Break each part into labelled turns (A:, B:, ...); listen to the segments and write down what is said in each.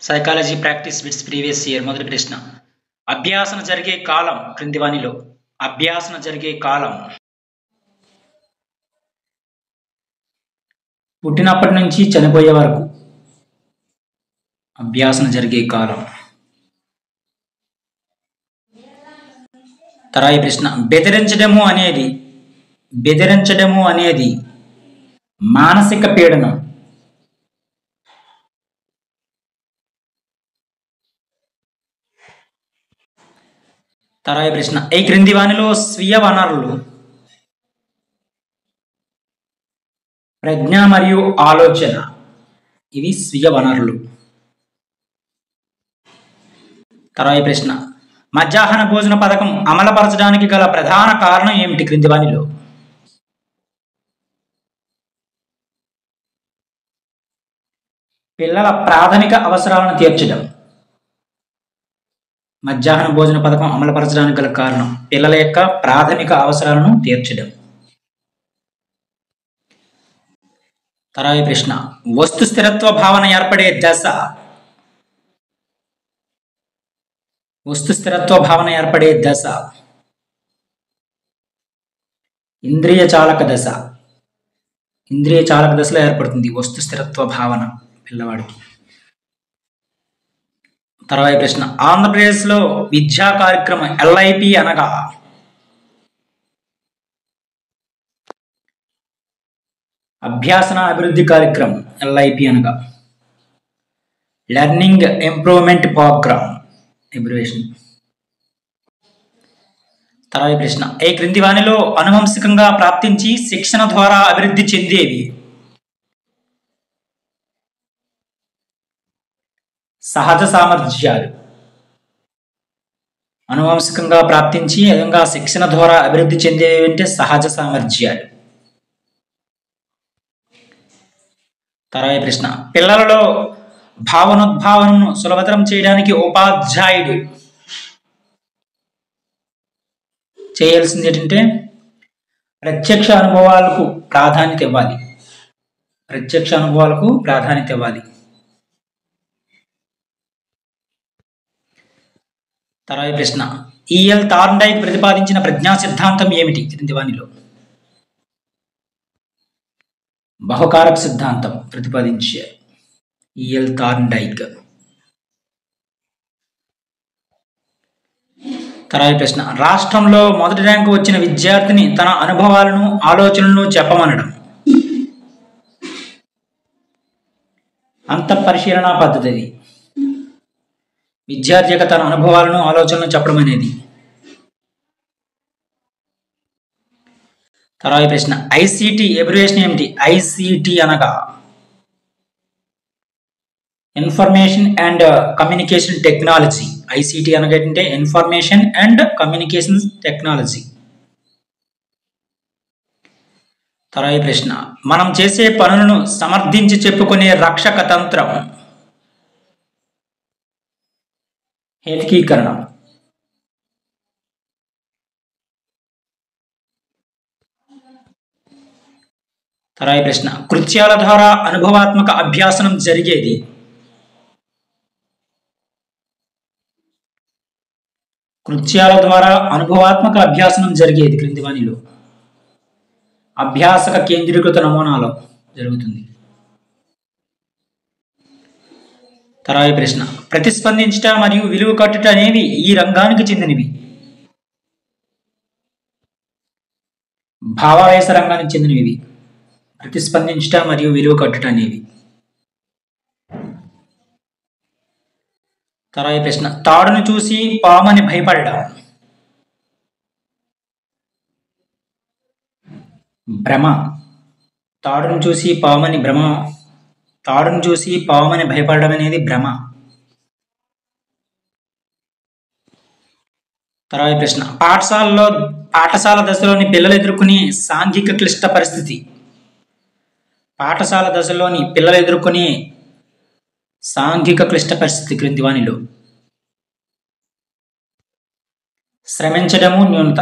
A: Psychology practice bits previous year మొదటి ప్రశ్న. అభ్యాసన జరిగే కాలం క్రింది వానిలో అభ్యాసన జరిగే కాలం పుట్టినప్పటి నుంచి చనిపోయే వరకు. అభ్యాసన జరిగే కాలం. తరాయి ప్రశ్న. బెదిరించడము అనేది మానసిక పీడనం. తరాయి ప్రశ్న. ఈ క్రింది వానిలో స్వీయ వనరులు ప్రజ్ఞ మరియు ఆలోచన ఇవి స్వీయ వనరులు. తరాయి ప్రశ్న. మధ్యాహ్న భోజన పథకం అమలుపరచడానికి గల ప్రధాన కారణం ఏమిటి క్రింది వానిలో? పిల్లల ప్రాథమిక అవసరాలను తీర్చడం. మధ్యాహ్న భోజన పథకం అమలుపరచడానికి గల కారణం పిల్లల యొక్క ప్రాథమిక అవసరాలను తీర్చడం. తరాయి ప్రశ్న. వస్తు స్థిరత్వ భావన ఏర్పడే దశ. వస్తు స్థిరత్వ భావన ఏర్పడే దశ ఇంద్రియ చాలక దశ. ఇంద్రియ చాలక దశలో ఏర్పడుతుంది వస్తు స్థిరత్వ భావన పిల్లవాడికి. తరువాయి ప్రశ్న. ఆంధ్రప్రదేశ్లో విద్యా కార్యక్రమం LIP అనగా అభ్యాసన అభివృద్ధి కార్యక్రమం. LIP అనగా లెర్నింగ్ ఇంప్రూవ్మెంట్ ప్రోగ్రామ్ అబ్రివేషన్. తరువాయి ప్రశ్న. ఈ క్రింది వానిలో అనువంశికంగా ప్రాప్తించి శిక్షణ ద్వారా అభివృద్ధి చెందేవి? సహజ సామర్థ్యాలు. అనువంశికంగా ప్రాప్తించి విధంగా శిక్షణ ద్వారా అభివృద్ధి చెందేవి అంటే సహజ సామర్థ్యాలు. తరువాయి ప్రశ్న. పిల్లలలో భావనోద్భావనను సులభతరం చేయడానికి ఉపాధ్యాయుడు చేయాల్సింది ఏంటంటే ప్రత్యక్ష అనుభవాలకు ప్రాధాన్యత ఇవ్వాలి. ప్రత్యక్ష అనుభవాలకు ప్రాధాన్యత ఇవ్వాలి. తరువాయి ప్రశ్న. E.L. థార్న్డైక్ ప్రతిపాదించిన ప్రజ్ఞా సిద్ధాంతం ఏమిటి క్రింది వానిలో? బహుకారక సిద్ధాంతం ప్రతిపాదించారు E.L. థార్న్డైక్. తరువాయి ప్రశ్న. రాష్ట్రంలో మొదటి ర్యాంకు వచ్చిన విద్యార్థిని తన అనుభవాలను ఆలోచనలను చెప్పమనడం అంతఃపరిశీలన పద్ధతి. విద్యార్థి యొక్క తన అనుభవాలను ఆలోచనలను చెప్పడం అనేది. తరువాయి ప్రశ్న. ICT అబ్రివేషన్ ఏమిటి? ICT అనగా information and communication technology. ICT అనగా ఏంటంటే ఇన్ఫర్మేషన్ అండ్ కమ్యూనికేషన్ టెక్నాలజీ. తరువాయి ప్రశ్న. మనం చేసే పనులను సమర్థించి చెప్పుకునే రక్షక తంత్రం ఏకీకరణ. తరువాయి ప్రశ్న. కృత్యాల ద్వారా అనుభవాత్మక అభ్యాసనం జరిగేది? కృత్యాల ద్వారా అనుభవాత్మక అభ్యాసనం జరిగేది క్రింది వానిలో అభ్యాసక కేంద్రీకృత నమూనాలో జరుగుతుంది. తరువాయి ప్రశ్న. ప్రతిస్పందించుట మరియు విలువ కట్టుట అనేవి ఈ రంగానికి చెందినవి. భావావేశ రంగానికి చెందినవి. ప్రతిస్పందించుట మరియు విలువ కట్టుట అనేవి. తరువాయి ప్రశ్న. తాడును చూసి పామని భయపడడం భ్రమ. తాడును చూసి పామని భయపడడం అనేది భ్రమ. తరువాయి ప్రశ్న. పాఠశాల దశలోని పిల్లలు ఎదుర్కొనే సాంఘిక క్లిష్ట పరిస్థితి. పాఠశాల దశలోని పిల్లలు ఎదుర్కొనే సాంఘిక క్లిష్ట పరిస్థితి క్రింది వానిలో శ్రమించడము న్యూనత.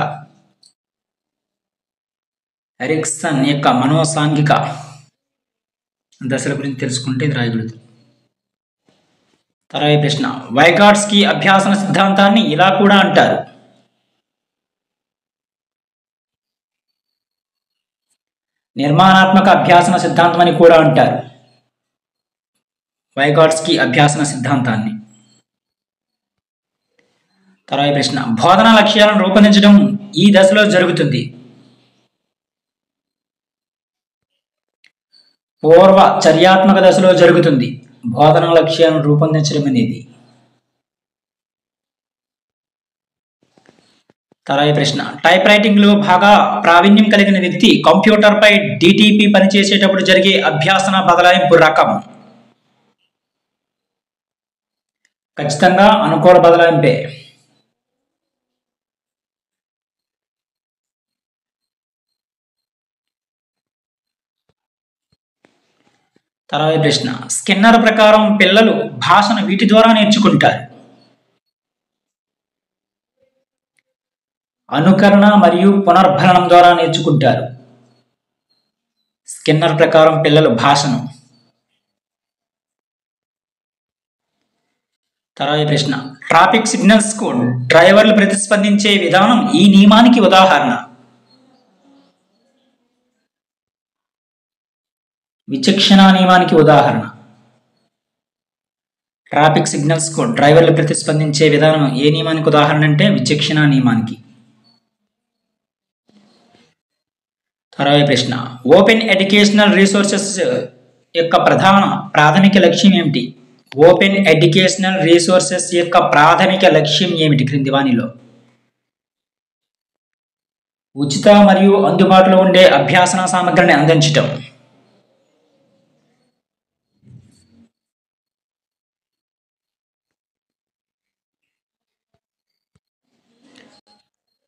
A: ఎరిక్సన్ యొక్క మనోసాంఘిక దశల గురించి తెలుసుకుంటే ఇది రాయగలుగుతుంది. తర్వాయి ప్రశ్న వైగాట్స్కి అభ్యాసన సిద్ధాంతాన్ని ఇలా కూడా అంటారు. నిర్మాణాత్మక అభ్యాసన సిద్ధాంతం అని కూడా అంటారు వైగాట్స్కి అభ్యాసన సిద్ధాంతాన్ని. తర్వాయి ప్రశ్న బోధనా లక్ష్యాలను రూపొందించడం ఈ దశలో జరుగుతుంది. పూర్వ చర్యాత్మక దశలో జరుగుతుంది బోధనా లక్ష్యాలను రూపొందించడం అనేది. తర్వాయి ప్రశ్న టైప్ రైటింగ్ లో బాగా ప్రావీణ్యం కలిగిన వ్యక్తి కంప్యూటర్ పై డిటిపి పనిచేసేటప్పుడు జరిగే అభ్యాసన బదలాయింపు రకం. ఖచ్చితంగా అనుకూల బదలాయింపే. తర్వాయి ప్రశ్న స్కిన్నర్ ప్రకారం పిల్లలు భాషను వీటి ద్వారా నేర్చుకుంటారు. అనుకరణ మరియు పునర్భరణం ద్వారా నేర్చుకుంటారు. స్కిన్నర్ ప్రకారం పిల్లలు భాషను. తర్వాయి ప్రశ్న ట్రాఫిక్ సిగ్నల్స్ కు డ్రైవర్లు ప్రతిస్పందించే విధానం ఈ నియమానికి ఉదాహరణ. విచక్షణ నియమానికి ఉదాహరణ. ట్రాఫిక్ సిగ్నల్స్ కు డ్రైవర్లు ప్రతిస్పందించే విధానం ఏ నియమానికి ఉదాహరణ అంటే విచక్షణ నియమానికి. తర్వాయి ప్రశ్న ఓపెన్ ఎడ్యుకేషనల్ రీసోర్సెస్ యొక్క ప్రాథమిక లక్ష్యం ఏమిటి? ఓపెన్ ఎడ్యుకేషనల్ రీసోర్సెస్ యొక్క ప్రాథమిక లక్ష్యం ఏమిటి క్రింది వానిలో? ఉచిత మరియు అందుబాటులో ఉండే అభ్యాసన సామగ్రిని అందించటం.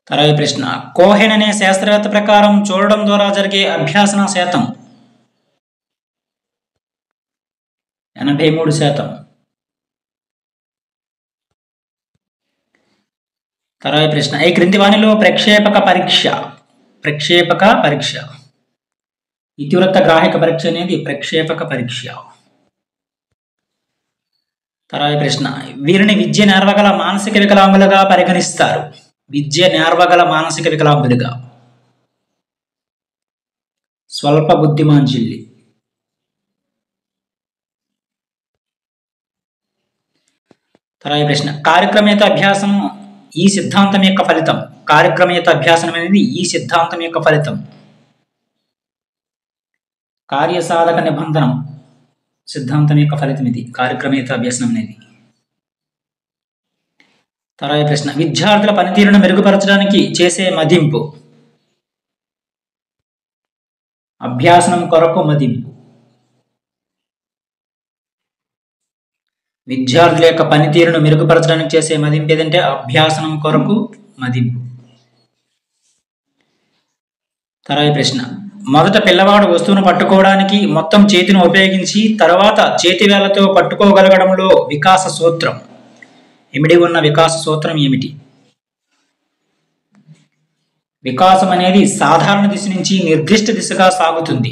A: తర్వాయి ప్రశ్న కోహెన్ అనే శాస్త్రవేత్త ప్రకారం చూడడం ద్వారా జరిగే అభ్యాసన శాతం 83%. తర్వాయి ప్రశ్న ఈ క్రింది వానిలో ప్రక్షేపక పరీక్ష ఇతివృత్త గ్రాహిక పరీక్ష అనేది ప్రక్షేపక పరీక్ష. తర్వాయి ప్రశ్న వీరిని విద్య నేర్వగల మానసిక వికలాంగులుగా పరిగణిస్తారు. విద్య నేర్వగల మానసిక వికలాంగులుగా. స్వల్ప బుద్ధిమాంద్యుల్ని. తర్వాయి ప్రశ్న కార్యక్రమేత అభ్యాసం ఈ సిద్ధాంతం యొక్క ఫలితం. కార్యక్రమేత అభ్యాసం అనేది ఈ సిద్ధాంతం యొక్క ఫలితం. కార్యసాధక నిబంధనం సిద్ధాంతం యొక్క ఫలితం ఇది కార్యక్రమేత అభ్యాసం అనేది. తర్వాయి ప్రశ్న విద్యార్థుల పనితీరును మెరుగుపరచడానికి చేసే మదింపు. అభ్యాసనం కొరకు మదింపు. విద్యార్థుల యొక్క పనితీరును మెరుగుపరచడానికి చేసే మదింపు ఏదంటే అభ్యాసనం కొరకు మదింపు. తర్వాయి ప్రశ్న మొదట పిల్లవాడు వస్తువును పట్టుకోవడానికి మొత్తం చేతిని ఉపయోగించి తర్వాత చేతి వేళ్లతో పట్టుకోగలగడంలో వికాస సూత్రం ఇమిడి ఉన్న వికాస సూత్రం ఏమిటి? వికాసం అనేది సాధారణ దిశ నుంచి నిర్దిష్ట దిశగా సాగుతుంది.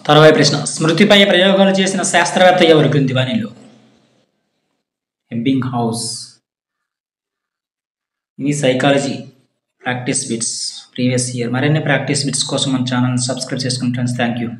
A: తర్వాయి ప్రశ్న స్మృతిపై ప్రయోగాలు చేసిన శాస్త్రవేత్త ఎవరు క్రింది వానిలో? ఎబ్బింగ్హౌస్. ఇది psychology practice bits previous year. మరిన్ని ప్రాక్టీస్ బిట్స్ కోసం మన ఛానల్ సబ్స్క్రైబ్ చేసుకోండి ఫ్రెండ్స్. Thank you.